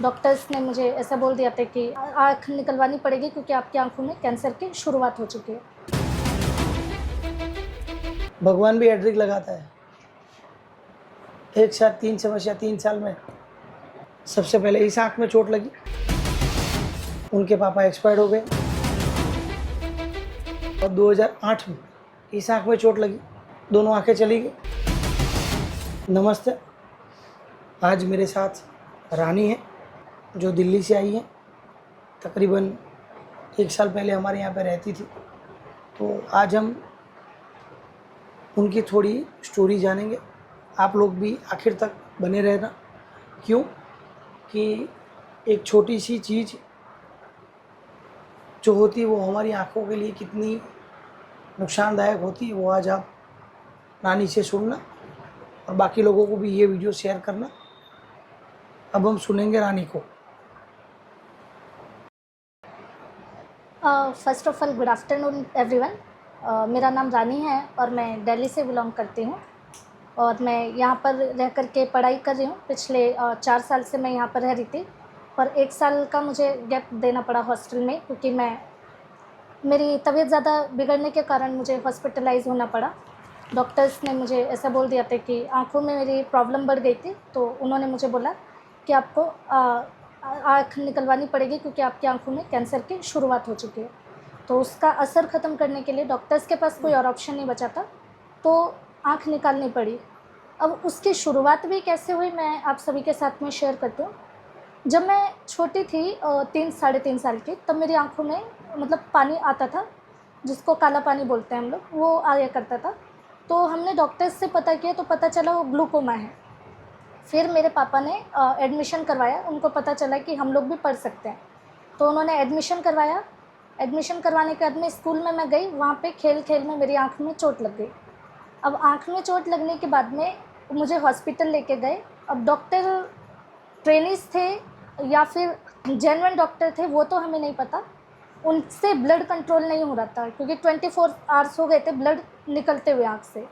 Doctors ने मुझे ऐसा बोल दिया था कि आँख निकलवानी पड़ेगी क्योंकि आपकी आँखों में कैंसर की शुरुआत हो चुकी है। भगवान भी हैट्रिक लगाता है। एक साथ 3 समस्या 3 साल में। सबसे पहले इस आँख में चोट लगी, उनके पापा एक्सपायर्ड हो गए। और 2008 में इस आँख में चोट लगी, दोनों आँखें चली गई। नमस्ते, आज मेरे साथ रानी है जो दिल्ली से आई है। तकरीबन 1 साल पहले हमारे यहाँ पे रहती थी। तो आज हम उनकी थोड़ी स्टोरी जानेंगे। आप लोग भी आखिर तक बने रहना। क्यों कि एक छोटी सी चीज़ जो होती है वो हमारी आँखों के लिए कितनी नुकसानदायक होती है, वो आज आप रानी से सुनना और बाकी लोगों को भी ये वीडियो शेयर करना। अब हम सुनेंगे रानी को। First of all good afternoon everyone. मेरा नाम रानी है और मैं दिल्ली से बिलोंग करती हूँ और मैं यहाँ पर रह कर के पढ़ाई कर रही हूँ। पिछले 4 साल से मैं यहाँ पर रह रही थी पर 1 साल का मुझे गैप देना पड़ा हॉस्टल में क्योंकि मेरी तबीयत ज़्यादा बिगड़ने के कारण मुझे हॉस्पिटलाइज़ होना पड़ा। डॉक्टर्स ने मुझे ऐसा बोल दिया था कि आँखों में मेरी प्रॉब्लम बढ़ गई थी, तो उन्होंने मुझे बोला कि आपको आँख निकलवानी पड़ेगी क्योंकि आपकी आँखों में कैंसर की शुरुआत हो चुकी है। तो उसका असर ख़त्म करने के लिए डॉक्टर्स के पास कोई और ऑप्शन नहीं बचा था, तो आँख निकालनी पड़ी। अब उसकी शुरुआत भी कैसे हुई मैं आप सभी के साथ में शेयर करती हूँ। जब मैं छोटी थी 3-3.5 साल की, तब मेरी आँखों में मतलब पानी आता था, जिसको काला पानी बोलते हैं हम लोग, वो आया करता था। तो हमने डॉक्टर्स से पता किया तो पता चला वो ग्लूकोमा है। फिर मेरे पापा ने एडमिशन करवाया, उनको पता चला कि हम लोग भी पढ़ सकते हैं, तो उन्होंने एडमिशन करवाया। एडमिशन करवाने के बाद में स्कूल में मैं गई, वहाँ पे खेल में मेरी आँख में चोट लग गई। अब आँख में चोट लगने के बाद में मुझे हॉस्पिटल लेके गए। अब डॉक्टर ट्रेनीज़ थे या फिर जेन्युइन डॉक्टर थे वो तो हमें नहीं पता, उनसे ब्लड कंट्रोल नहीं हो रहा था क्योंकि 24 आवर्स हो गए थे ब्लड निकलते हुए आँख से,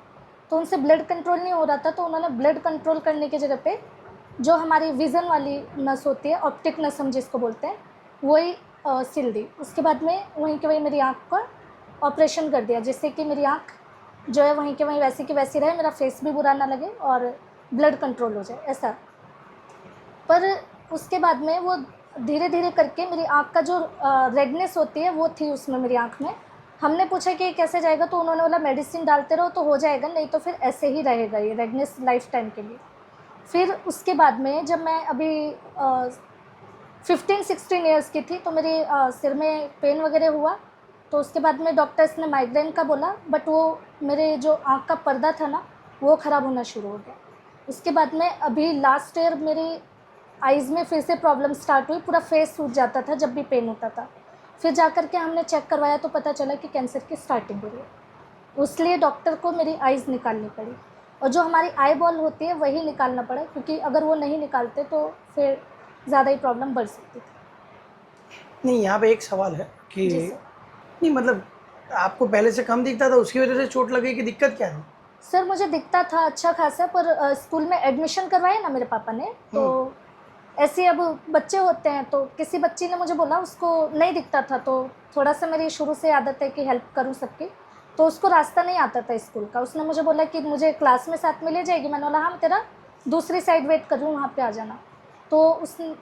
तो उनसे ब्लड कंट्रोल नहीं हो रहा था। तो उन्होंने ब्लड कंट्रोल करने की जगह पे जो हमारी विज़न वाली नस होती है, ऑप्टिक नस हम जिसको बोलते हैं, वही सिल दी। उसके बाद में वहीं के वहीं मेरी आँख का ऑपरेशन कर दिया, जिससे कि मेरी आँख जो है वहीं के वहीं वैसी की वैसी रहे, मेरा फेस भी बुरा ना लगे और ब्लड कंट्रोल हो जाए, ऐसा। पर उसके बाद में वो धीरे धीरे करके मेरी आँख का जो रेडनेस होती है वो थी उसमें मेरी आँख में। हमने पूछा कि कैसे जाएगा, तो उन्होंने बोला मेडिसिन डालते रहो तो हो जाएगा, नहीं तो फिर ऐसे ही रहेगा ये रेडनेस लाइफ टाइम के लिए। फिर उसके बाद में जब मैं अभी 15-16 ईयर्स की थी तो मेरे सिर में पेन वगैरह हुआ, तो उसके बाद में डॉक्टर्स ने माइग्रेन का बोला, बट वो मेरे जो आँख का पर्दा था ना वो ख़राब होना शुरू हो गया। उसके बाद में अभी लास्ट ईयर मेरी आइज़ में फिर से प्रॉब्लम स्टार्ट हुई, पूरा फेस सूज जाता था जब भी पेन होता था। फिर जा कर के हमने चेक करवाया तो पता चला कि कैंसर की स्टार्टिंग हो रही है। उसलिए डॉक्टर को मेरी आइज़ निकालनी पड़ी और जो हमारी आई बॉल होती है वही निकालना पड़ा, क्योंकि अगर वो नहीं निकालते तो फिर ज़्यादा ही प्रॉब्लम बढ़ सकती थी। नहीं, यहाँ पे एक सवाल है कि जी सर। नहीं मतलब आपको पहले से कम दिखता था, उसकी वजह से चोट लगी कि दिक्कत क्या है? सर मुझे दिखता था अच्छा खासा, पर स्कूल में एडमिशन करवाया ना मेरे पापा ने, तो ऐसे अब बच्चे होते हैं तो किसी बच्ची ने मुझे बोला, उसको नहीं दिखता था, तो थोड़ा सा मेरी शुरू से आदत है कि हेल्प करूं सबकी, तो उसको रास्ता नहीं आता था स्कूल का। उसने मुझे बोला कि मुझे क्लास में साथ में ले जाएगी। मैंने बोला हाँ, तेरा दूसरी साइड वेट कर रही हूँ, वहाँ पे आ जाना। तो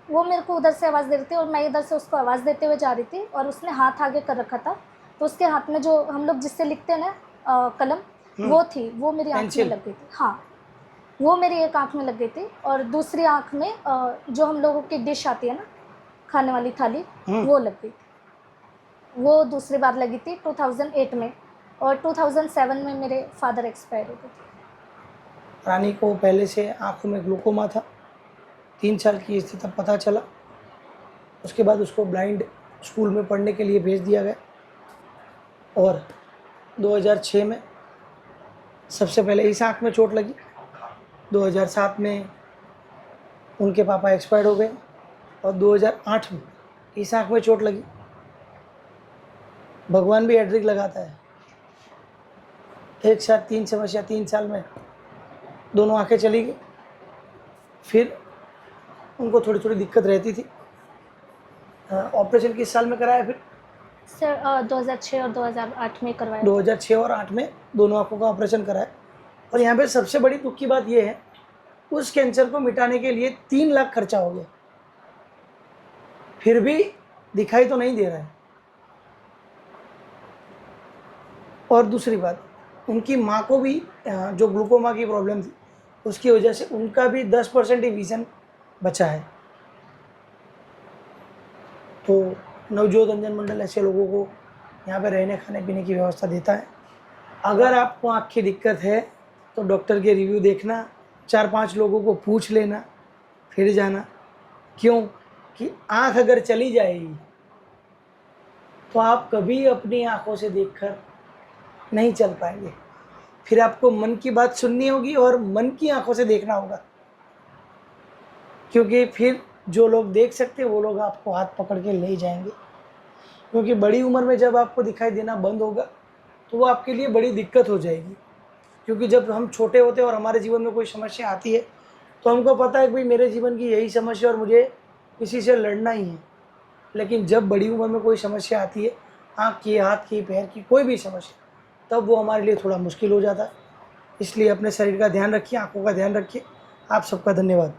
वो मेरे को उधर से आवाज़ दे रही थी और मैं इधर से उसको आवाज़ देते हुए जा रही थी, और उसने हाथ आगे कर रखा था, तो उसके हाथ में जो हम लोग जिससे लिखते हैं ना कलम, वो थी, वो मेरी आँख में लग गई थी। हाँ, वो मेरी एक आँख में लग गई थी और दूसरी आँख में जो हम लोगों की डिश आती है ना, खाने वाली थाली, वो लग गई थी। वो दूसरी बार लगी थी 2008 में, और 2007 में मेरे फादर एक्सपायर हो गए थे। रानी को पहले से आँखों में ग्लूकोमा था, 3 साल की थी तब पता चला। उसके बाद उसको ब्लाइंड स्कूल में पढ़ने के लिए भेज दिया गया और 2006 में सबसे पहले इस आँख में चोट लगी, 2007 में उनके पापा एक्सपायर्ड हो गए और 2008 में इस आँख में चोट लगी। भगवान भी हैट्रिक लगाता है। एक साथ 3 समस्या 3 साल में, दोनों आँखें चली गई। फिर उनको थोड़ी थोड़ी दिक्कत रहती थी। ऑपरेशन किस साल में कराया फिर? सर 2006 और 2008 में करवाया था। 2006 और 8 में दोनों आँखों का ऑपरेशन कराया। और यहाँ पे सबसे बड़ी दुख की बात ये है, उस कैंसर को मिटाने के लिए 3 लाख खर्चा हो गया, फिर भी दिखाई तो नहीं दे रहा है। और दूसरी बात, उनकी माँ को भी जो ग्लूकोमा की प्रॉब्लम थी, उसकी वजह से उनका भी 10% ही विजन बचा है। तो नवजोत अंजन मंडल ऐसे लोगों को यहाँ पे रहने खाने पीने की व्यवस्था देता है। अगर आपको आँख की दिक्कत है तो डॉक्टर के रिव्यू देखना, 4-5 लोगों को पूछ लेना, फिर जाना। क्यों कि आँख अगर चली जाएगी तो आप कभी अपनी आँखों से देखकर नहीं चल पाएंगे, फिर आपको मन की बात सुननी होगी और मन की आंखों से देखना होगा, क्योंकि फिर जो लोग देख सकते हैं वो लोग आपको हाथ पकड़ के ले जाएंगे। क्योंकि बड़ी उम्र में जब आपको दिखाई देना बंद होगा तो वो आपके लिए बड़ी दिक्कत हो जाएगी। क्योंकि जब हम छोटे होते हैं और हमारे जीवन में कोई समस्या आती है तो हमको पता है कि भाई मेरे जीवन की यही समस्या और मुझे इसी से लड़ना ही है। लेकिन जब बड़ी उम्र में कोई समस्या आती है, आँख की, हाथ की, पैर की, कोई भी समस्या, तब वो हमारे लिए थोड़ा मुश्किल हो जाता है। इसलिए अपने शरीर का ध्यान रखिए, आँखों का ध्यान रखिए। आप सबका धन्यवाद।